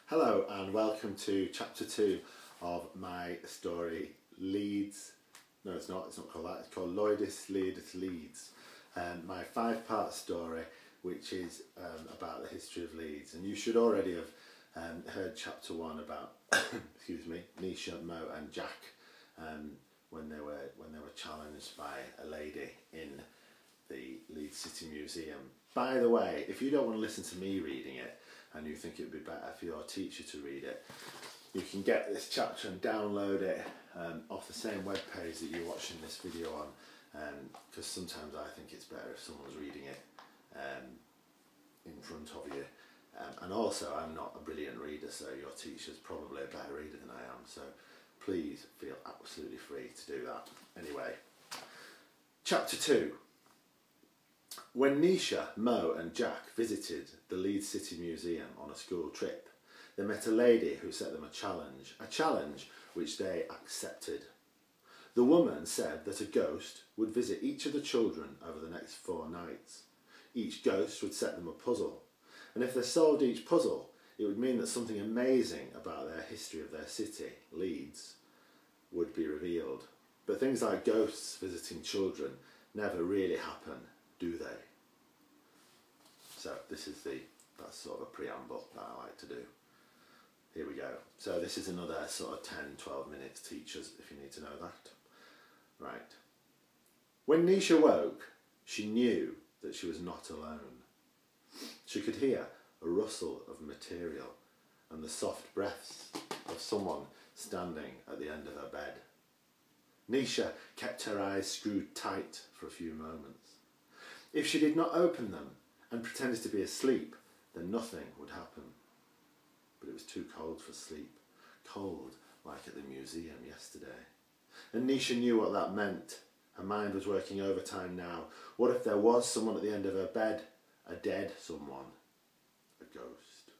Hello and welcome to chapter 2 of my story Leeds. No, it's not called that, it's called Loidis, Leeds. My 5-part story which is about the history of Leeds, and you should already have heard chapter 1 about excuse me, Nisha, Mo and Jack when they were challenged by a lady in the Leeds City Museum. By the way, if you don't want to listen to me reading it and you think it would be better for your teacher to read it, you can get this chapter and download it off the same web page that you're watching this video on, because sometimes I think it's better if someone's reading it in front of you. And also, I'm not a brilliant reader, so your teacher's probably a better reader than I am, so please feel absolutely free to do that. Anyway, chapter 2. When Nisha, Mo and Jack visited the Leeds City Museum on a school trip, they met a lady who set them a challenge which they accepted. The woman said that a ghost would visit each of the children over the next 4 nights. Each ghost would set them a puzzle, and if they solved each puzzle, it would mean that something amazing about their history of their city, Leeds, would be revealed. But things like ghosts visiting children never really happen, do they? So that's sort of a preamble that I like to do. Here we go. So this is another sort of 10-12 minutes, teachers, if you need to know that. Right. When Nisha woke, she knew that she was not alone. She could hear a rustle of material and the soft breaths of someone standing at the end of her bed. Nisha kept her eyes screwed tight for a few moments. If she did not open them and pretended to be asleep, then nothing would happen. But it was too cold for sleep, cold like at the museum yesterday. And Nisha knew what that meant. Her mind was working overtime now. What if there was someone at the end of her bed? A dead someone. A ghost.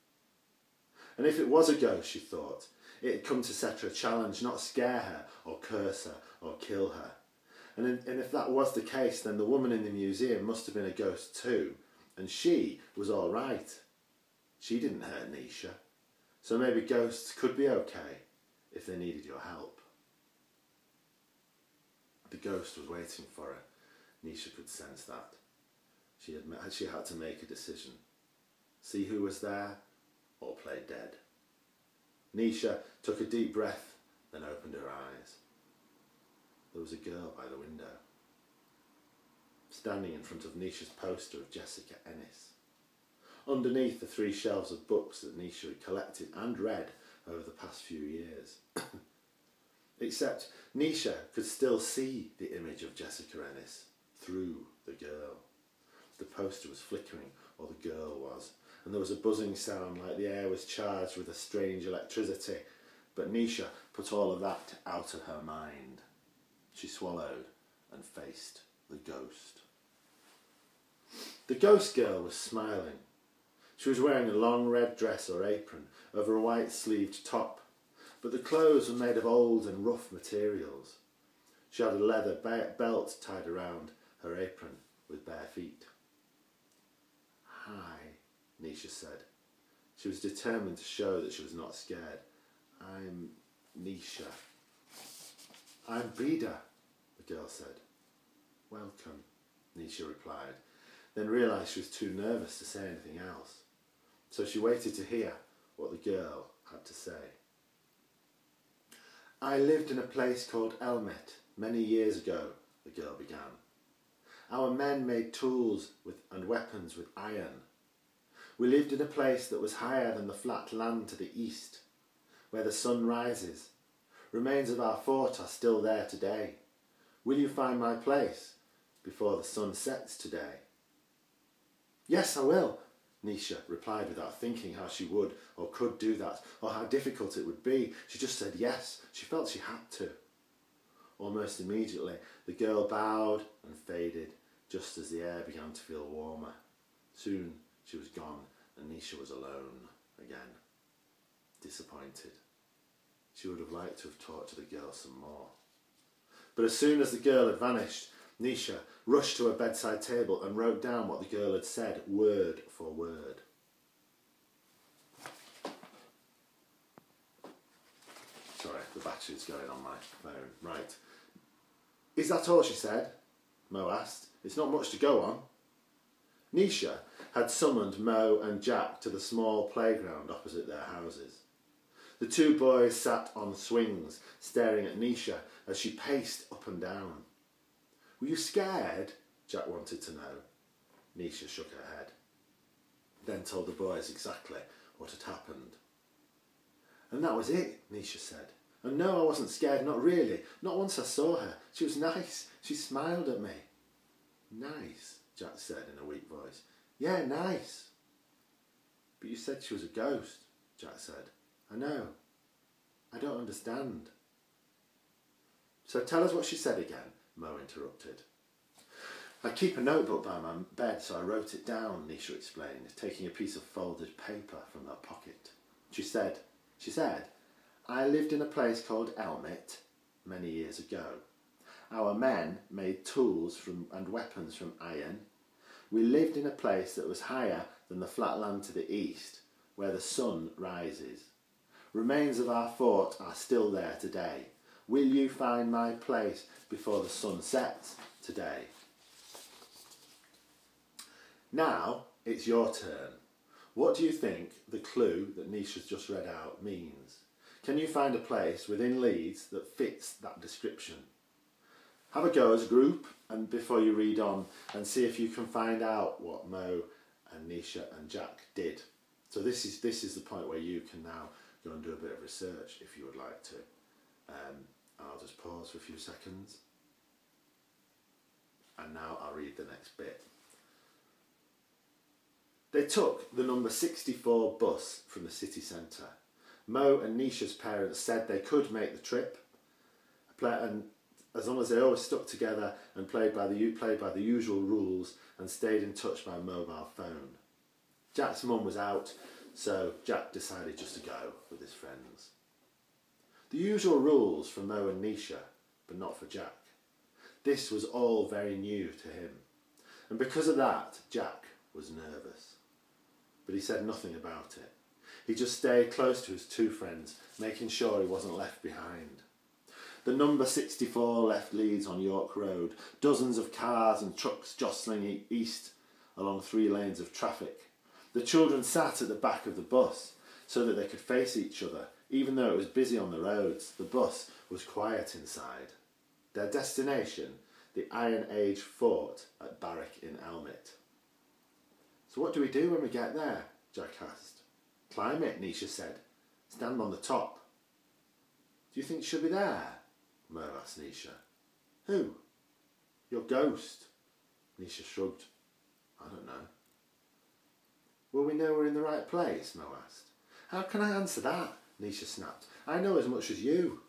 And if it was a ghost, she thought, it had come to set her a challenge, not scare her or curse her or kill her. And if that was the case, then the woman in the museum must have been a ghost too. And she was all right. She didn't hurt Nisha. So maybe ghosts could be okay if they needed your help. The ghost was waiting for her. Nisha could sense that. She had to make a decision. See who was there or play dead. Nisha took a deep breath, then opened her eyes. There was a girl by the window, standing in front of Nisha's poster of Jessica Ennis. Underneath the 3 shelves of books that Nisha had collected and read over the past few years. Except Nisha could still see the image of Jessica Ennis through the girl. The poster was flickering, or the girl was, and there was a buzzing sound like the air was charged with a strange electricity. But Nisha put all of that out of her mind. She swallowed and faced the ghost. The ghost girl was smiling. She was wearing a long red dress or apron over a white sleeved top, but the clothes were made of old and rough materials. She had a leather belt tied around her apron with bare feet. Hi, Nisha said. She was determined to show that she was not scared. I'm Nisha. I'm Breda, the girl said. Welcome, Nisha replied, then realised she was too nervous to say anything else. So she waited to hear what the girl had to say. I lived in a place called Elmet many years ago, the girl began. Our men made tools and weapons with iron. We lived in a place that was higher than the flat land to the east, where the sun rises. Remains of our fort are still there today. Will you find my place before the sun sets today? Yes, I will, Nisha replied without thinking how she would or could do that, or how difficult it would be. She just said yes. She felt she had to. Almost immediately, the girl bowed and faded, just as the air began to feel warmer. Soon she was gone, and Nisha was alone again. Disappointed. She would have liked to have talked to the girl some more. But as soon as the girl had vanished, Nisha rushed to her bedside table and wrote down what the girl had said, word for word. battery's going on my phone. Right. Is that all, she said? Mo asked. It's not much to go on. Nisha had summoned Mo and Jack to the small playground opposite their houses. The two boys sat on swings, staring at Nisha as she paced up and down. Were you scared? Jack wanted to know. Nisha shook her head, then told the boys exactly what had happened. And that was it, Nisha said. And no, I wasn't scared, not really. Not once I saw her. She was nice. She smiled at me. Nice, Jack said in a weak voice. Yeah, nice. But you said she was a ghost, Jack said. I know. I don't understand. So tell us what she said again, Mo interrupted. I keep a notebook by my bed, so I wrote it down, Nisha explained, taking a piece of folded paper from her pocket. She said, I lived in a place called Elmet many years ago. Our men made tools and weapons from iron. We lived in a place that was higher than the flat land to the east, where the sun rises. Remains of our fort are still there today. Will you find my place before the sun sets today? Now it's your turn. What do you think the clue that Nisha's just read out means? Can you find a place within Leeds that fits that description? Have a go as a group and before you read on and see if you can find out what Mo and Nisha and Jack did. So this is the point where you can now go and do a bit of research if you would like to. I'll just pause for a few seconds. And now I'll read the next bit. They took the number 64 bus from the city centre. Mo and Nisha's parents said they could make the trip, and as long as they always stuck together and played by the usual rules and stayed in touch by mobile phone. Jack's mum was out, so Jack decided just to go with his friends. The usual rules for Mo and Nisha, but not for Jack. This was all very new to him, and because of that, Jack was nervous. But he said nothing about it. He just stayed close to his two friends, making sure he wasn't left behind. The number 64 left Leeds on York Road, dozens of cars and trucks jostling east along 3 lanes of traffic. The children sat at the back of the bus so that they could face each other. Even though it was busy on the roads, the bus was quiet inside. Their destination, the Iron Age fort at Barrack in Elmet. So what do we do when we get there? Jack asked. Climb it, Nisha said. Stand on the top. Do you think she'll be there? Mo asked Nisha. Who? Your ghost. Nisha shrugged. I don't know. Will we know we're in the right place? Mo asked. How can I answer that? Nisha snapped. I know as much as you.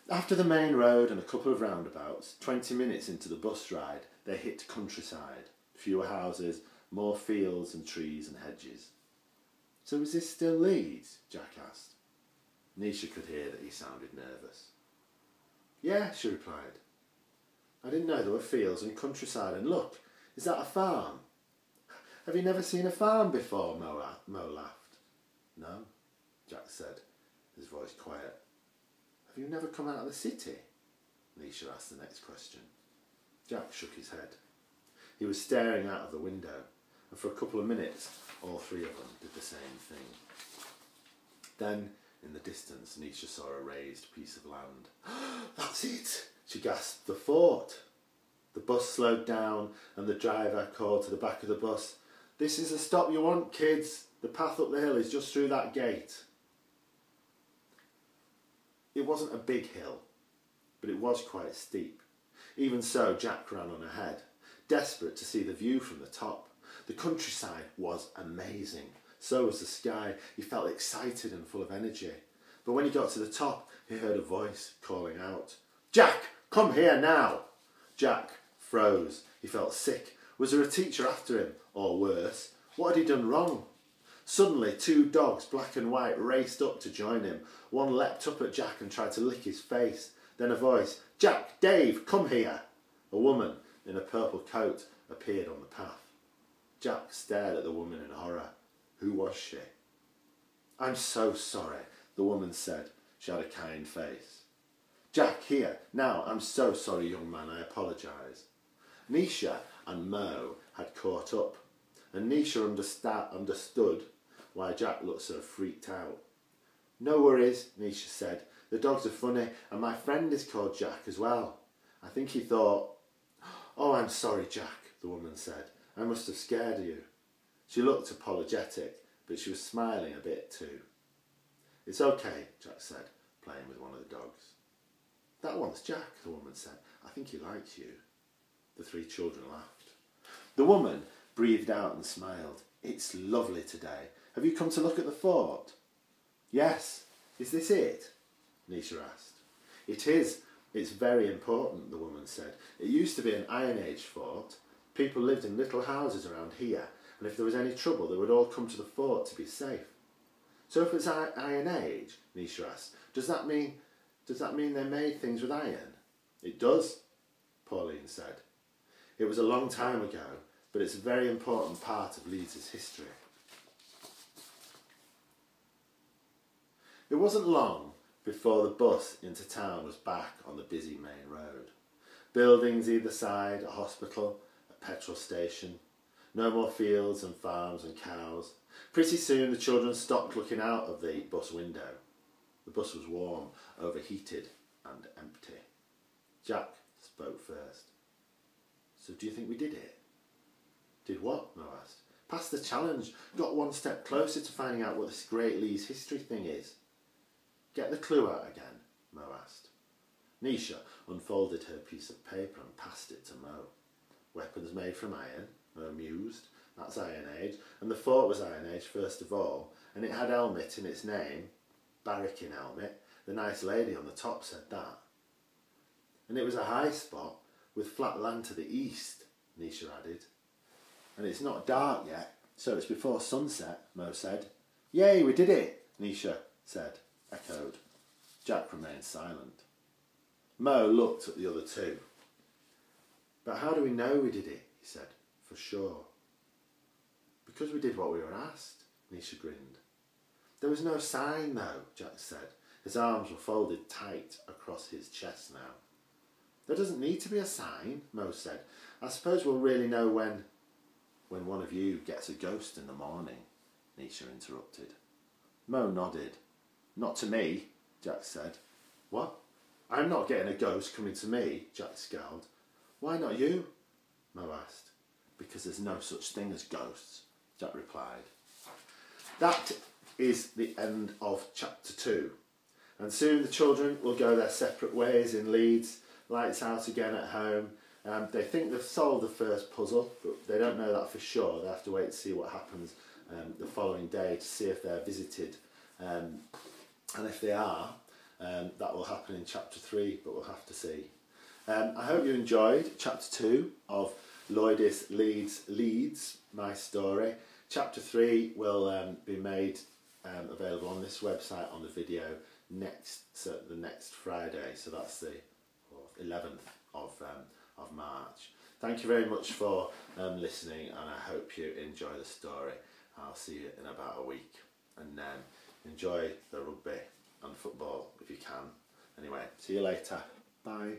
After the main road and a couple of roundabouts, 20 minutes into the bus ride, they hit countryside. Fewer houses, more fields and trees and hedges. So is this still Leeds? Jack asked. Nisha could hear that he sounded nervous. Yeah, she replied. I didn't know there were fields and countryside, and look, is that a farm? Have you never seen a farm before? Mo laughed. No, Jack said, his voice quiet. Have you never come out of the city? Nisha asked the next question. Jack shook his head. He was staring out of the window, and for a couple of minutes, all 3 of them did the same thing. Then, in the distance, Nisha saw a raised piece of land. That's it, she gasped, the fort. The bus slowed down, and the driver called to the back of the bus, This is the stop you want, kids. The path up the hill is just through that gate. It wasn't a big hill, but it was quite steep. Even so, Jack ran on ahead, desperate to see the view from the top. The countryside was amazing. So was the sky. He felt excited and full of energy. But when he got to the top, he heard a voice calling out, Jack, come here now. Jack froze. He felt sick. Was there a teacher after him? Or worse, what had he done wrong? Suddenly, 2 dogs, black and white, raced up to join him. One leapt up at Jack and tried to lick his face. Then a voice, Jack, Dave, come here. A woman in a purple coat appeared on the path. Jack stared at the woman in horror. Who was she? I'm so sorry, the woman said. She had a kind face. Jack, here. Now, I'm so sorry, young man, I apologise. Nisha and Mo had caught up, and Nisha understood why Jack looked so freaked out. No worries, Nisha said. The dogs are funny, and my friend is called Jack as well. I think he thought... Oh, I'm sorry, Jack, the woman said. I must have scared you. She looked apologetic, but she was smiling a bit too. It's okay, Jack said, playing with one of the dogs. That one's Jack, the woman said. I think he likes you. The three children laughed. The woman breathed out and smiled. It's lovely today. Have you come to look at the fort? Yes. Is this it? Nisha asked. It is. It's very important, the woman said. It used to be an Iron Age fort. People lived in little houses around here, and if there was any trouble, they would all come to the fort to be safe. So if it's Iron Age, Nisha asked, does that mean they made things with iron? It does, Pauline said. It was a long time ago, but it's a very important part of Leeds' history. It wasn't long before the bus into town was back on the busy main road. Buildings either side, a hospital, a petrol station. No more fields and farms and cows. Pretty soon the children stopped looking out of the bus window. The bus was warm, overheated and empty. Jack spoke first. So do you think we did it? Did what? Mo asked. Passed the challenge. Got one step closer to finding out what this great Leeds history thing is. Get the clue out again, Mo asked. Nisha unfolded her piece of paper and passed it to Mo. Weapons made from iron, Mo mused. That's Iron Age. And the fort was Iron Age first of all. And it had helmet in its name. Barracking helmet. The nice lady on the top said that. And it was a high spot with flat land to the east, Nisha added. And it's not dark yet, so it's before sunset, Mo said. Yay, we did it, Nisha said, echoed. Jack remained silent. Mo looked at the other two. But how do we know we did it, he said, for sure. Because we did what we were asked, Nisha grinned. There was no sign though, Jack said. His arms were folded tight across his chest now. There doesn't need to be a sign, Mo said. I suppose we'll really know when one of you gets a ghost in the morning, Nisha interrupted. Mo nodded. Not to me, Jack said. What? I'm not getting a ghost coming to me, Jack scowled. Why not you? Mo asked. Because there's no such thing as ghosts, Jack replied. That is the end of chapter 2. And soon the children will go their separate ways in Leeds. Lights out again at home. They think they've solved the first puzzle, but they don't know that for sure. They have to wait to see what happens the following day to see if they're visited. And if they are, that will happen in chapter 3, but we'll have to see. I hope you enjoyed chapter 2 of Loidis Leeds, my story. Chapter 3 will be made available on this website on the video the next Friday, so that's the 11th of March. Thank you very much for listening, and I hope you enjoy the story. I'll see you in about a week, and enjoy the rugby and football if you can. Anyway, see you later. Bye.